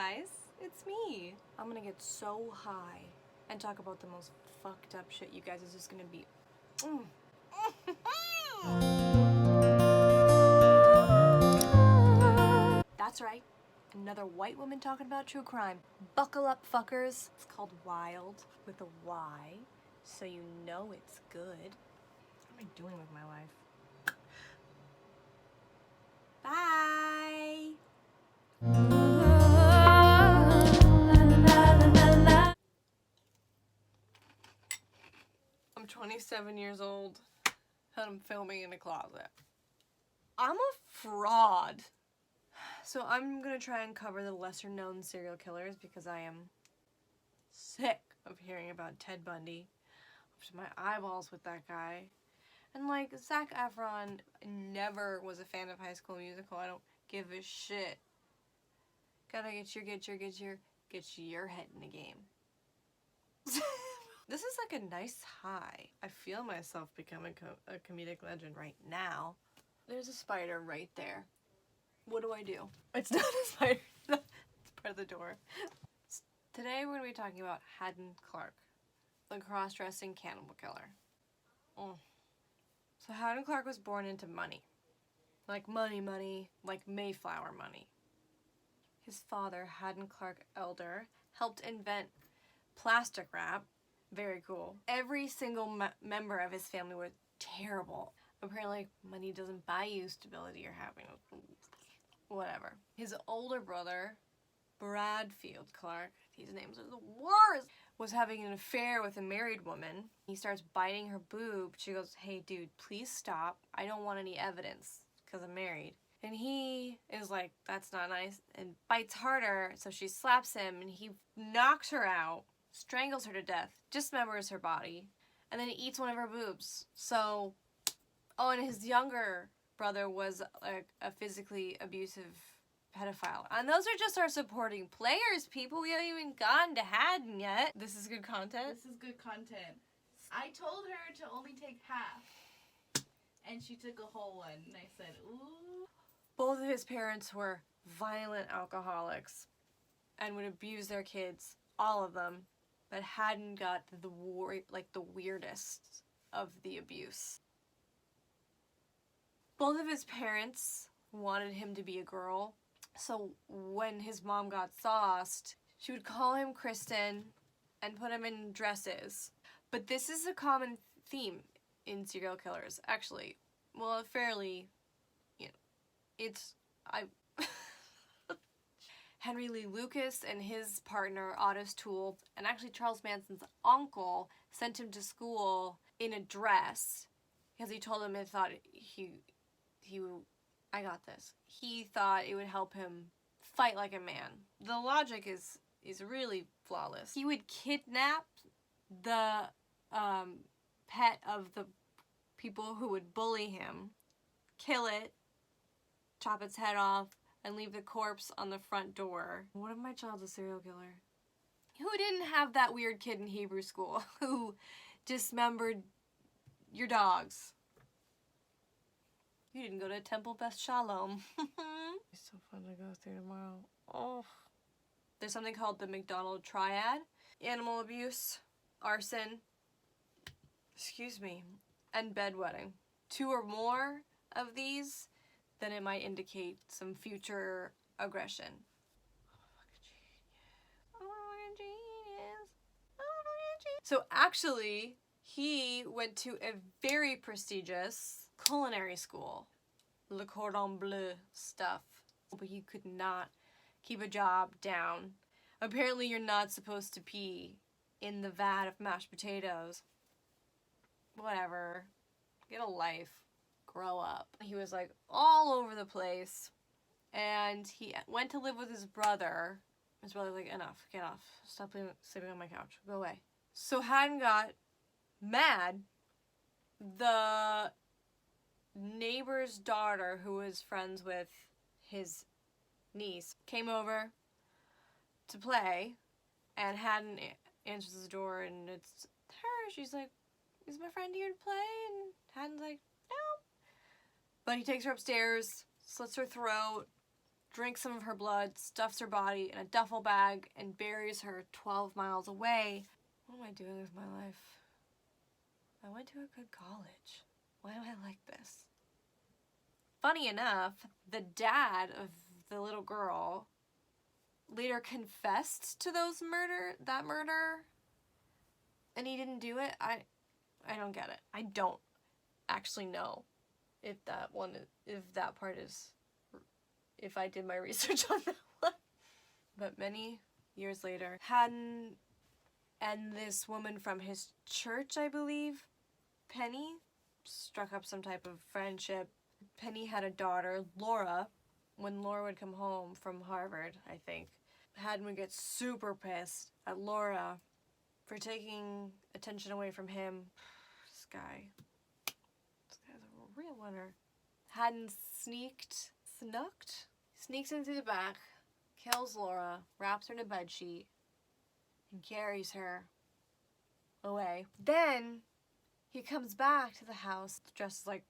guys, it's me. I'm gonna get so high and talk about the most fucked up shit. You guys is just gonna be That's right, another white woman talking about true crime. Buckle up, fuckers. It's called Wild with a Y, so you know it's good. What am I doing with my life? Bye! I'm 27 years old and I'm filming in a closet. I'm a fraud. So I'm gonna try and cover the lesser known serial killers because I am sick of hearing about Ted Bundy. Up to my eyeballs with that guy. And like, Zac Efron never was a fan of High School Musical. I don't give a shit. Gotta get your head in the game. This is like a nice high. I feel myself becoming a comedic legend right now. There's a spider right there. What do I do? It's not a spider. It's part of the door. Today we're going to be talking about Hadden Clark, the Cross-Dressing Cannibal Killer. So Hadden Clark was born into money. Like money, like Mayflower money. His father, Hadden Clark Elder, helped invent plastic wrap. Very cool. Every single member of his family was terrible. Apparently, money doesn't buy you stability or happiness. Whatever. His older brother, Bradfield Clark, these names are the worst, was having an affair with a married woman. He starts biting her boob. She goes, "Hey dude, please stop. I don't want any evidence because I'm married." And he is like, "That's not nice," and bites harder, so she slaps him and he knocks her out, strangles her to death, dismembers her body, and then he eats one of her boobs. So, and his younger brother was like a physically abusive pedophile. And those are just our supporting players, people. We haven't even gotten to Hadden yet. This is good content? This is good content. I told her to only take half, and she took a whole one, and I said, ooh. Both of his parents were violent alcoholics and would abuse their kids, all of them, but Hadden got the weirdest of the abuse. Both of his parents wanted him to be a girl, so when his mom got sauced, she would call him Kristen and put him in dresses. But this is a common theme in serial killers, actually. Well, fairly, Henry Lee Lucas and his partner, Ottis Toole, and actually Charles Manson's uncle sent him to school in a dress because he told him he thought he thought it would help him fight like a man. The logic is really flawless. He would kidnap the pet of the people who would bully him, kill it, chop its head off, and leave the corpse on the front door. What if my child's a serial killer? Who didn't have that weird kid in Hebrew school who dismembered your dogs? You didn't go to Temple Beth Shalom. It's so fun to go through tomorrow. Oh. There's something called the McDonald Triad. Animal abuse, arson, and bedwetting. 2 or more of these, then it might indicate some future aggression. I'm a genius. So actually, he went to a very prestigious culinary school. Le Cordon Bleu stuff. But he could not keep a job down. Apparently you're not supposed to pee in the vat of mashed potatoes. Whatever. Get a life. Grow up. He was like all over the place. And he went to live with his brother. His brother was like, enough, get off. Stop sleeping on my couch. Go away. So Hadden got mad. The neighbor's daughter, who was friends with his niece, came over to play, and Hadden answers the door, and it's her. She's like, "Is my friend here to play?" And Hadden's like, "No." But he takes her upstairs, slits her throat, drinks some of her blood, stuffs her body in a duffel bag, and buries her 12 miles away. What am I doing with my life? I went to a good college. Why do I like this? Funny enough, the dad of the little girl later confessed to that murder, and he didn't do it. I don't get it. I don't actually know if if I did my research on that one. But many years later, Hadden and this woman from his church, I believe, Penny, struck up some type of friendship. Penny had a daughter, Laura. When Laura would come home from Harvard, I think, Hadden would get super pissed at Laura for taking attention away from him. This guy's a real winner. Hadden sneaks in through the back, kills Laura, wraps her in a bedsheet, and carries her away. Then he comes back to the house dressed like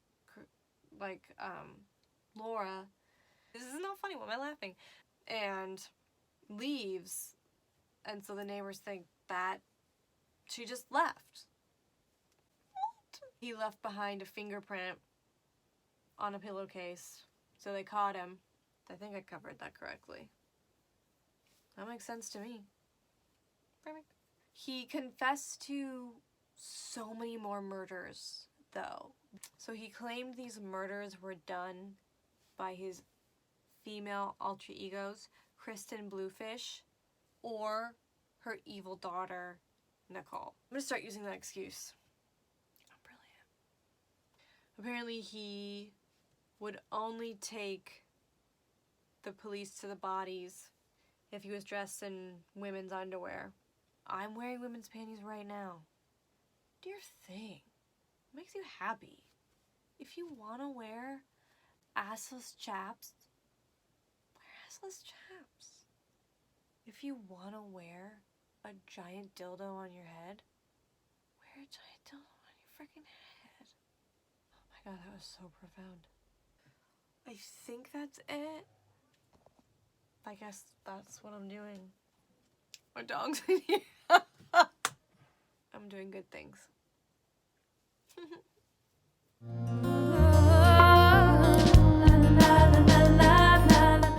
Laura. This is not funny. Why am I laughing? And leaves, and so the neighbors think that she just left. What? He left behind a fingerprint on a pillowcase, so they caught him. I think I covered that correctly. That makes sense to me. Perfect. He confessed to so many more murders, though. So he claimed these murders were done by his female alter egos, Kristen Bluefish, or her evil daughter, Nicole. I'm gonna start using that excuse. I'm brilliant. Apparently he would only take the police to the bodies if he was dressed in women's underwear. I'm wearing women's panties right now. Do your thing. What makes you happy? If you want to wear assless chaps, wear assless chaps. If you want to wear a giant dildo on your head, wear a giant dildo on your freaking head. Oh my god, that was so profound. I think that's it. I guess that's what I'm doing. My dog's in here. I'm doing good things.